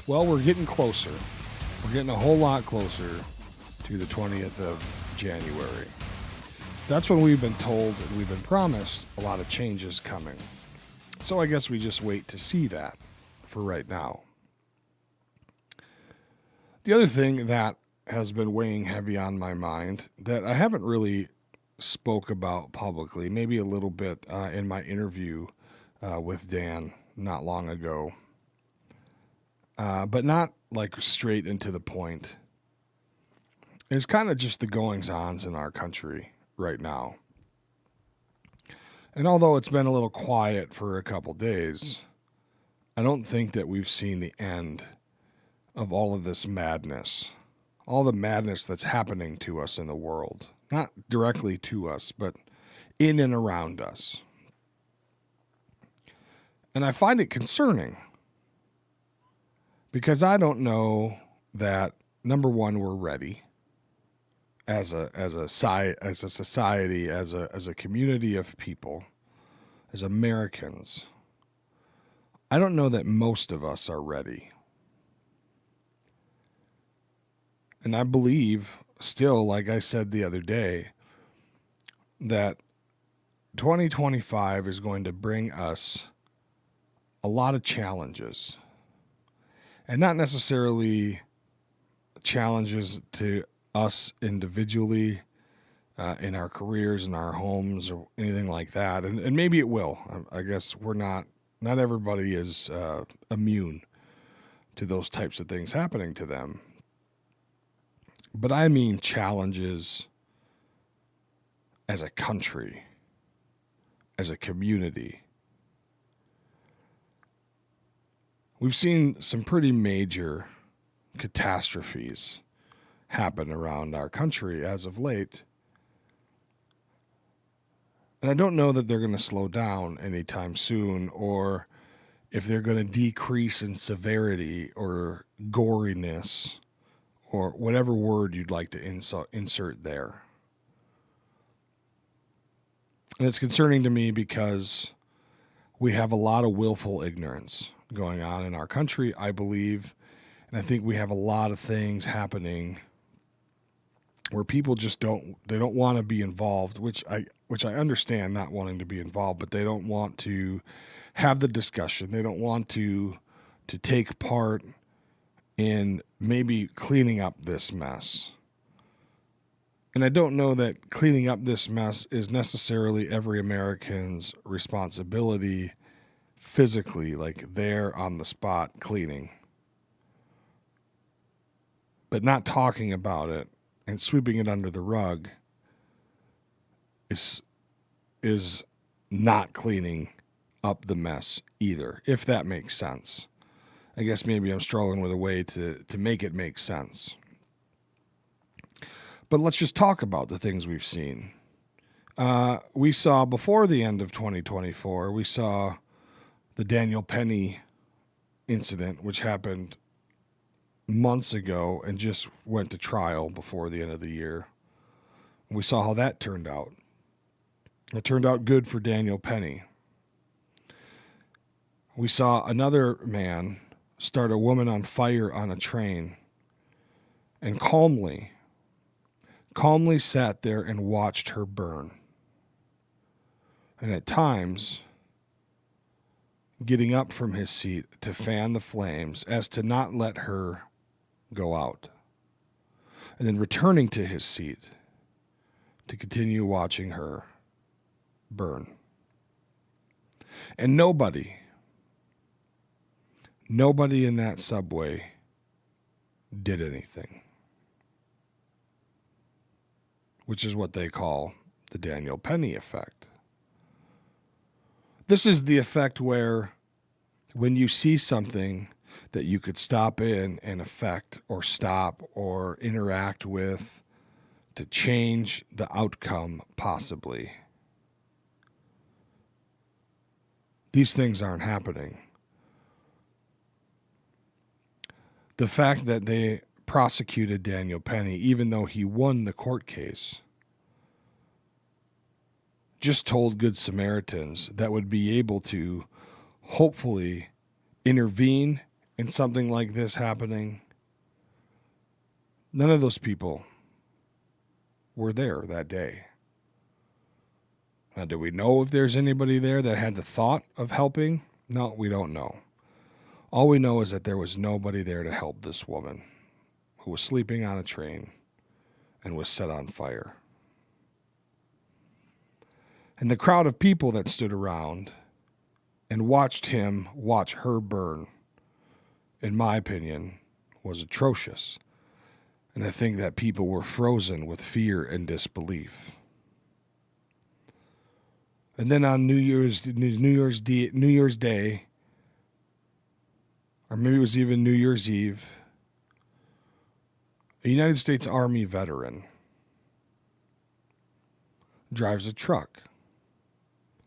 Well, we're getting closer. We're getting a whole lot closer to the 20th of January. That's when we've been told and we've been promised a lot of changes coming. So I guess we just wait to see that for right now. The other thing that has been weighing heavy on my mind that I haven't really spoke about publicly, maybe a little bit in my interview with Dan not long ago, but not like straight into the point. It's kind of just the goings-ons in our country right now. And although it's been a little quiet for a couple days, I don't think that we've seen the end of all of this madness, all the madness that's happening to us in the world. Not directly to us, but in and around us. And I find it concerning because I don't know that, number one, we're ready as a society, as a community of people, as Americans. I don't know that most of us are ready. And I believe still, like I said the other day, that 2025 is going to bring us a lot of challenges. And not necessarily challenges to us individually, in our careers, in our homes, or anything like that. And maybe it will. I guess not everybody is immune to those types of things happening to them. But I mean challenges as a country, as a community. We've seen some pretty major catastrophes happen around our country as of late. And I don't know that they're going to slow down anytime soon, or if they're going to decrease in severity or goriness, or whatever word you'd like to insert there. And it's concerning to me because we have a lot of willful ignorance going on in our country, I believe. And I think we have a lot of things happening where people just don't want to be involved, which I understand not wanting to be involved, but they don't want to have the discussion. They don't want to take part in maybe cleaning up this mess. And I don't know that cleaning up this mess is necessarily every American's responsibility physically, like there on the spot cleaning. But not talking about it and sweeping it under the rug is not cleaning up the mess either, if that makes sense. I guess maybe I'm struggling with a way to make it make sense. But let's just talk about the things we've seen. We saw before the end of 2024, we saw the Daniel Penny incident, which happened months ago and just went to trial before the end of the year. We saw how that turned out. It turned out good for Daniel Penny. We saw another man start a woman on fire on a train and calmly sat there and watched her burn. And at times, getting up from his seat to fan the flames as to not let her go out. And then returning to his seat to continue watching her burn. And nobody in that subway did anything. Which is what they call the Daniel Penny effect. This is the effect where when you see something that you could stop in and affect or stop or interact with to change the outcome possibly, these things aren't happening. The fact that they prosecuted Daniel Penny, even though he won the court case, just told Good Samaritans that would be able to hopefully intervene in something like this happening, none of those people were there that day. Now, do we know if there's anybody there that had the thought of helping? No, we don't know. All we know is that there was nobody there to help this woman who was sleeping on a train and was set on fire. And the crowd of people that stood around and watched him watch her burn, in my opinion, was atrocious. And I think that people were frozen with fear and disbelief. And then on New Year's Day, or maybe it was even New Year's Eve, a United States Army veteran drives a truck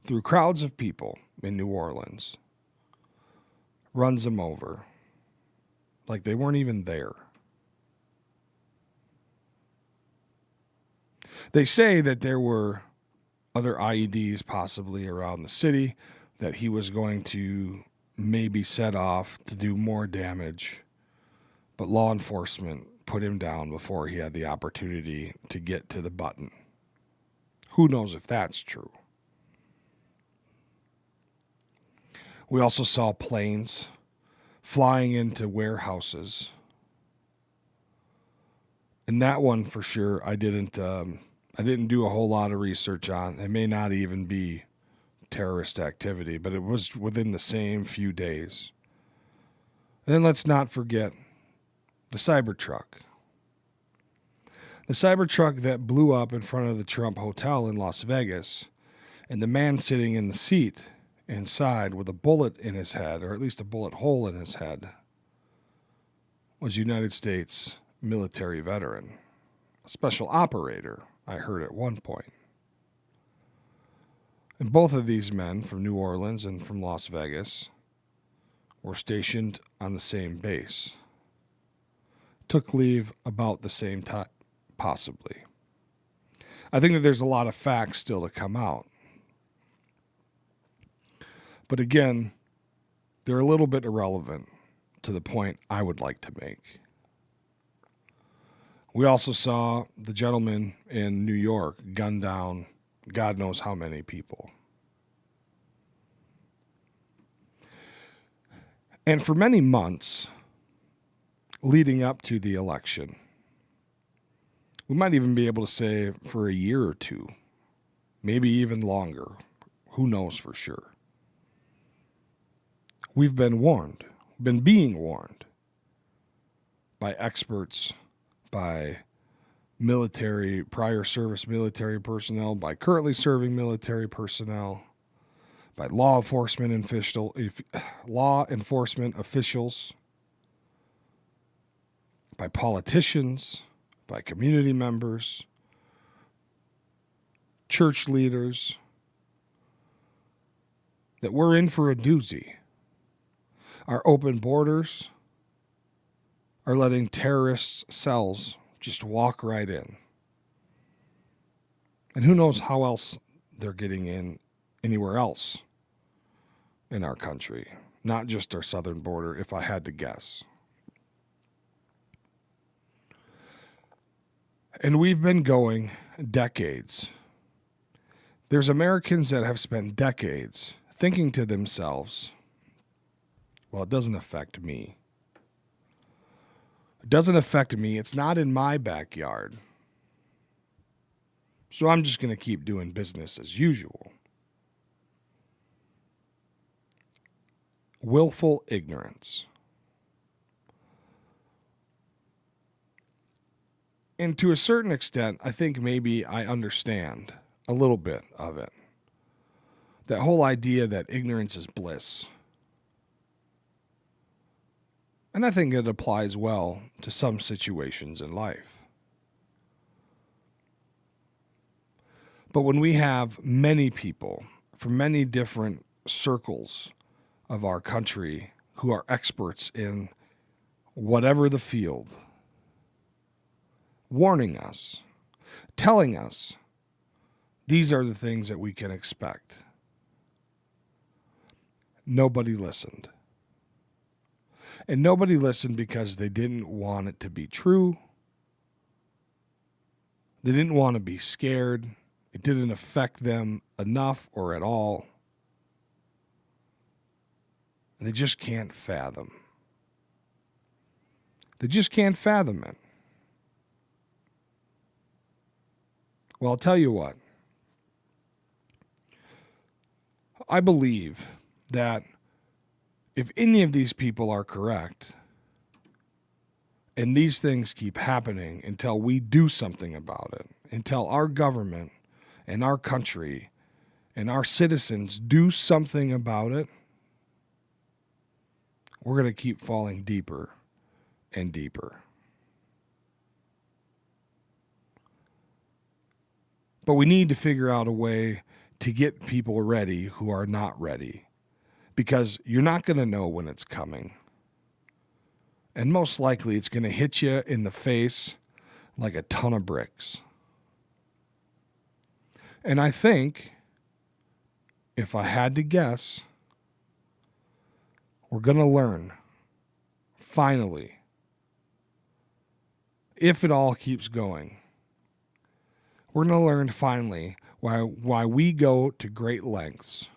through crowds of people in New Orleans, runs them over like they weren't even there. They say that there were other IEDs possibly around the city that he was going to maybe set off to do more damage, but law enforcement put him down before he had the opportunity to get to the button. Who knows if that's true? We also saw planes flying into warehouses. And that one for sure I didn't do a whole lot of research on. It may not even be terrorist activity, but it was within the same few days. And then let's not forget the Cybertruck. The Cybertruck that blew up in front of the Trump Hotel in Las Vegas, and the man sitting in the seat inside with a bullet in his head, or at least a bullet hole in his head, was United States military veteran, a special operator, I heard at one point. And both of these men from New Orleans and from Las Vegas were stationed on the same base. Took leave about the same time, possibly. I think that there's a lot of facts still to come out. But again, they're a little bit irrelevant to the point I would like to make. We also saw the gentleman in New York gun down God knows how many people. And for many months leading up to the election, we might even be able to say for a year or two, maybe even longer, who knows for sure. We've been warned, been being warned by experts, by military, prior service military personnel, by currently serving military personnel, by law enforcement officials, by politicians, by community members, church leaders, that we're in for a doozy. Our open borders are letting terrorist cells just walk right in. And who knows how else they're getting in anywhere else in our country, not just our southern border, if I had to guess. And we've been going decades. There's Americans that have spent decades thinking to themselves, well, it doesn't affect me. It doesn't affect me. It's not in my backyard. So I'm just going to keep doing business as usual. Willful ignorance. And to a certain extent, I think maybe I understand a little bit of it. That whole idea that ignorance is bliss. And I think it applies well to some situations in life. But when we have many people from many different circles of our country who are experts in whatever the field, warning us, telling us these are the things that we can expect, nobody listened. And nobody listened because they didn't want it to be true. They didn't want to be scared. It didn't affect them enough or at all. They just can't fathom. They just can't fathom it. Well, I'll tell you what. I believe that if any of these people are correct, and these things keep happening until we do something about it, until our government and our country and our citizens do something about it, we're going to keep falling deeper and deeper. But we need to figure out a way to get people ready who are not ready, because you're not going to know when it's coming. And most likely it's going to hit you in the face like a ton of bricks. And I think, if I had to guess, we're going to learn, finally, if it all keeps going, we're going to learn finally why we go to great lengths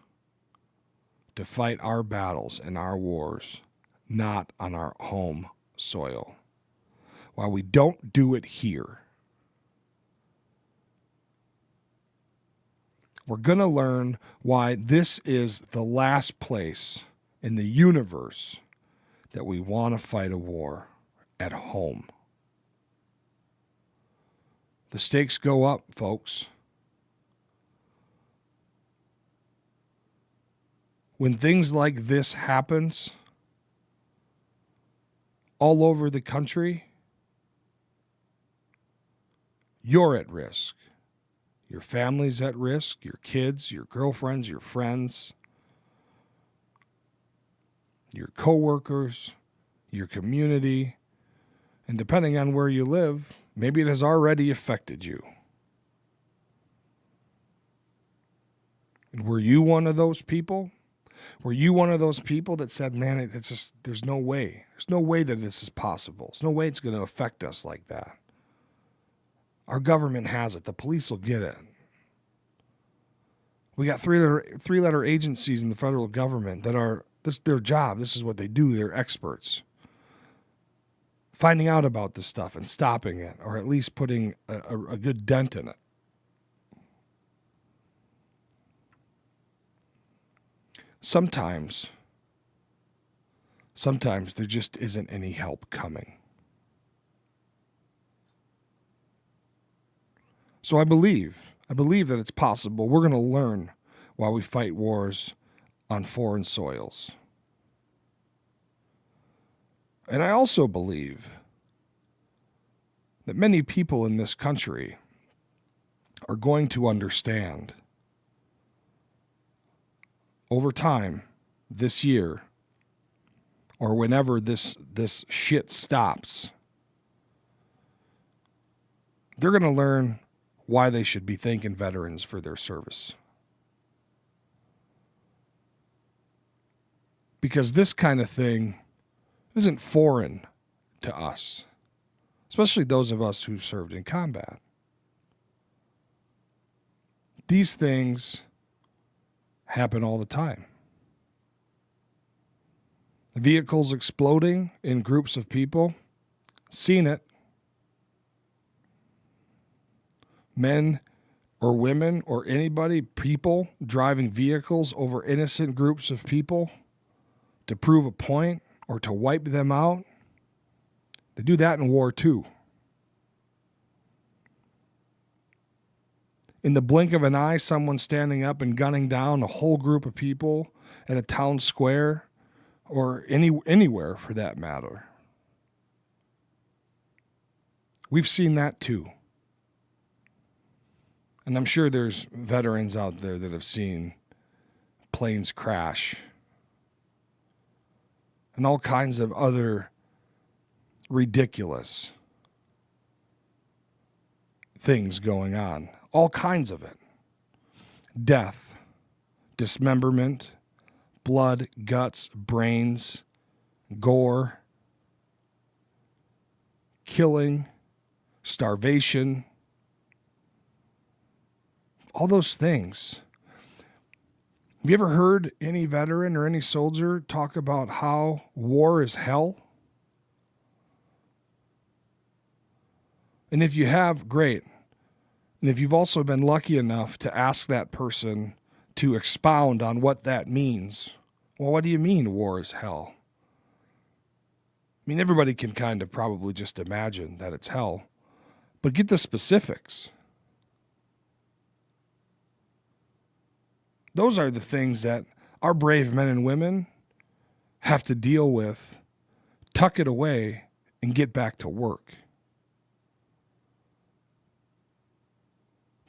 to fight our battles and our wars, not on our home soil. Why we don't do it here. We're going to learn why this is the last place in the universe that we want to fight a war, at home. The stakes go up, folks. When things like this happens all over the country, you're at risk. Your family's at risk, your kids, your girlfriends, your friends, your coworkers, your community, and depending on where you live, maybe it has already affected you. And were you one of those people? Were you one of those people that said, man, it's just, there's no way. There's no way that this is possible. There's no way it's going to affect us like that. Our government has it. The police will get it. We got three-letter agencies in the federal government that are, this is their job. This is what they do. They're experts. Finding out about this stuff and stopping it, or at least putting a good dent in it. Sometimes there just isn't any help coming. So I believe that it's possible. We're going to learn why we fight wars on foreign soils. And I also believe that many people in this country are going to understand over time, this year, or whenever this shit stops, they're going to learn why they should be thanking veterans for their service. Because this kind of thing isn't foreign to us, especially those of us who served in combat. These things happen all the time. Vehicles exploding in groups of people, seen it. Men or women or anybody, people driving vehicles over innocent groups of people to prove a point or to wipe them out. They do that in war too. In the blink of an eye, someone standing up and gunning down a whole group of people at a town square or anywhere for that matter. We've seen that too. And I'm sure there's veterans out there that have seen planes crash and all kinds of other ridiculous things going on. All kinds of it. Death, dismemberment, blood, guts, brains, gore, killing, starvation, all those things. Have you ever heard any veteran or any soldier talk about how war is hell? And if you have, great. And if you've also been lucky enough to ask that person to expound on what that means, well, what do you mean war is hell? I mean, everybody can kind of probably just imagine that it's hell, but get the specifics. Those are the things that our brave men and women have to deal with, tuck it away, and get back to work.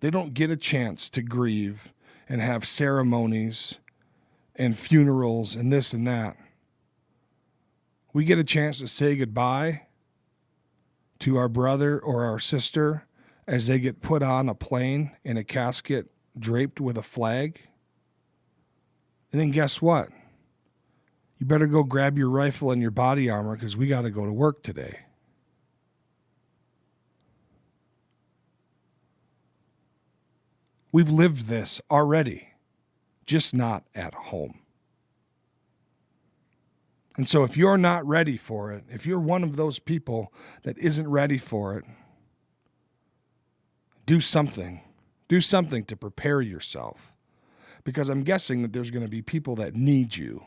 They don't get a chance to grieve and have ceremonies and funerals and this and that. We get a chance to say goodbye to our brother or our sister as they get put on a plane in a casket draped with a flag. And then guess what? You better go grab your rifle and your body armor because we got to go to work today. We've lived this already, just not at home. And so if you're not ready for it, if you're one of those people that isn't ready for it, do something. Do something to prepare yourself. Because I'm guessing that there's going to be people that need you.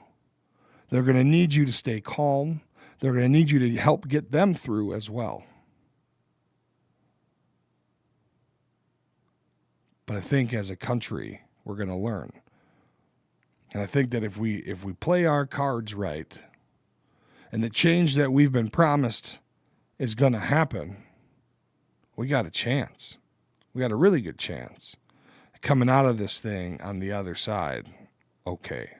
They're going to need you to stay calm. They're going to need you to help get them through as well. But I think as a country, we're going to learn. And I think that if we play our cards right, and the change that we've been promised is going to happen, we got a chance. We got a really good chance. Coming out of this thing on the other side, okay.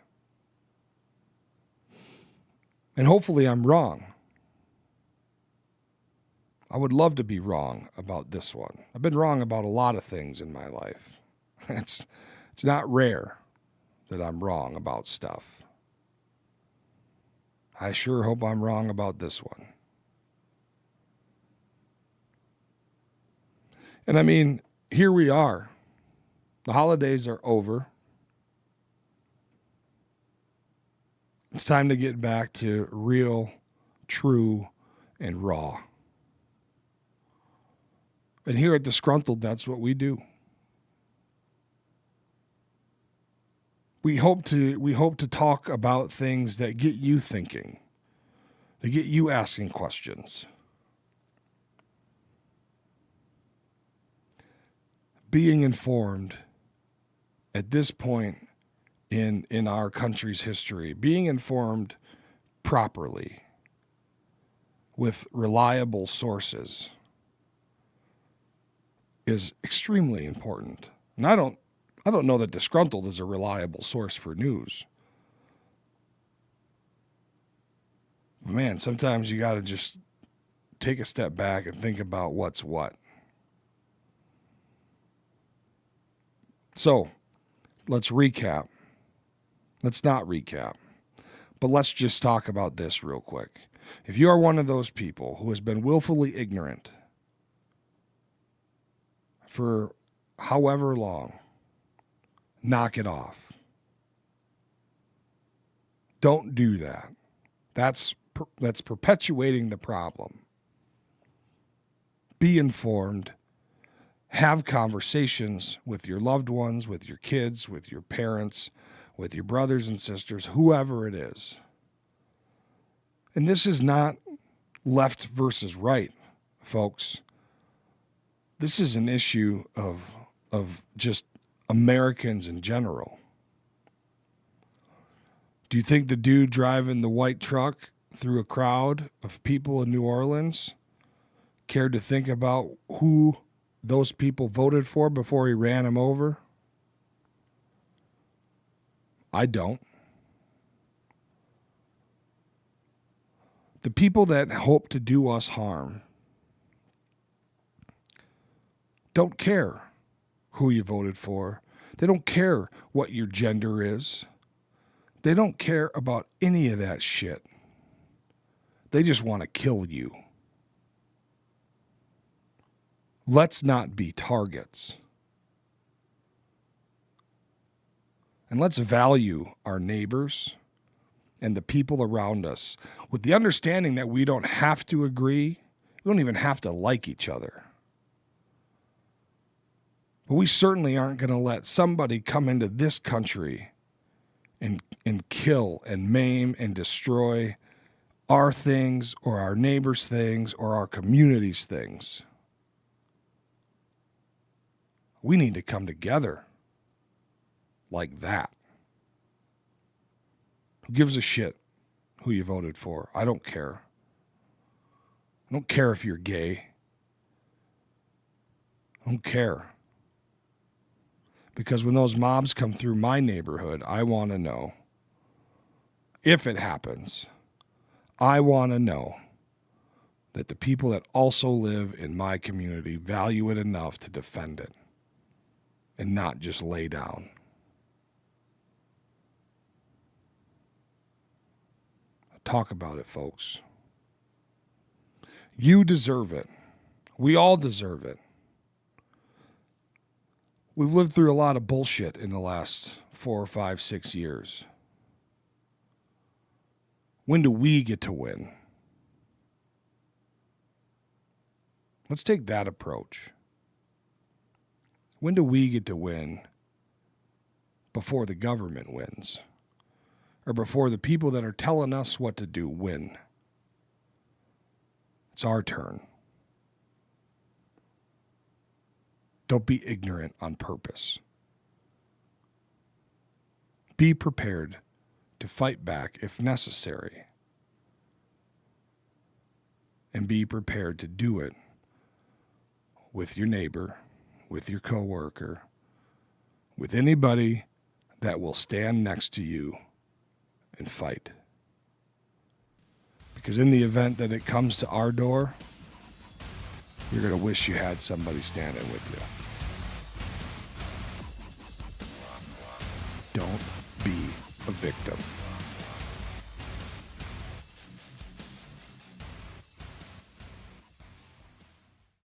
And hopefully I'm wrong. I would love to be wrong about this one. I've been wrong about a lot of things in my life. It's not rare that I'm wrong about stuff. I sure hope I'm wrong about this one. And I mean, here we are. The holidays are over. It's time to get back to real, true, and raw. And here at Disgruntled, that's what we do. We hope to talk about things that get you thinking, that get you asking questions. Being informed at this point in our country's history, being informed properly with reliable sources is extremely important. And I don't know that Disgruntled is a reliable source for news. Man, sometimes you got to just take a step back and think about what's what. So, let's recap. Let's not recap, but let's just talk about this real quick. If you are one of those people who has been willfully ignorant for however long, knock it off. Don't do that. That's perpetuating the problem. Be informed. Have conversations with your loved ones, with your kids, with your parents, with your brothers and sisters, whoever it is. And this is not left versus right, folks. This is an issue of just Americans in general. Do you think the dude driving the white truck through a crowd of people in New Orleans cared to think about who those people voted for before he ran them over? I don't. The people that hope to do us harm don't care who you voted for. They don't care what your gender is. They don't care about any of that shit. They just want to kill you. Let's not be targets. And let's value our neighbors and the people around us with the understanding that we don't have to agree. We don't even have to like each other. But we certainly aren't going to let somebody come into this country and kill and maim and destroy our things or our neighbors' things or our community's things. We need to come together like that. Who gives a shit who you voted for? I don't care. I don't care if you're gay. I don't care. Because when those mobs come through my neighborhood, I want to know, if it happens, I want to know that the people that also live in my community value it enough to defend it and not just lay down. Talk about it, folks. You deserve it. We all deserve it. We've lived through a lot of bullshit in the last 4, 5, 6 years. When do we get to win? Let's take that approach. When do we get to win before the government wins? Or before the people that are telling us what to do win? It's our turn. Don't be ignorant on purpose. Be prepared to fight back if necessary. And be prepared to do it with your neighbor, with your coworker, with anybody that will stand next to you and fight. Because in the event that it comes to our door, you're going to wish you had somebody standing with you. Don't be a victim.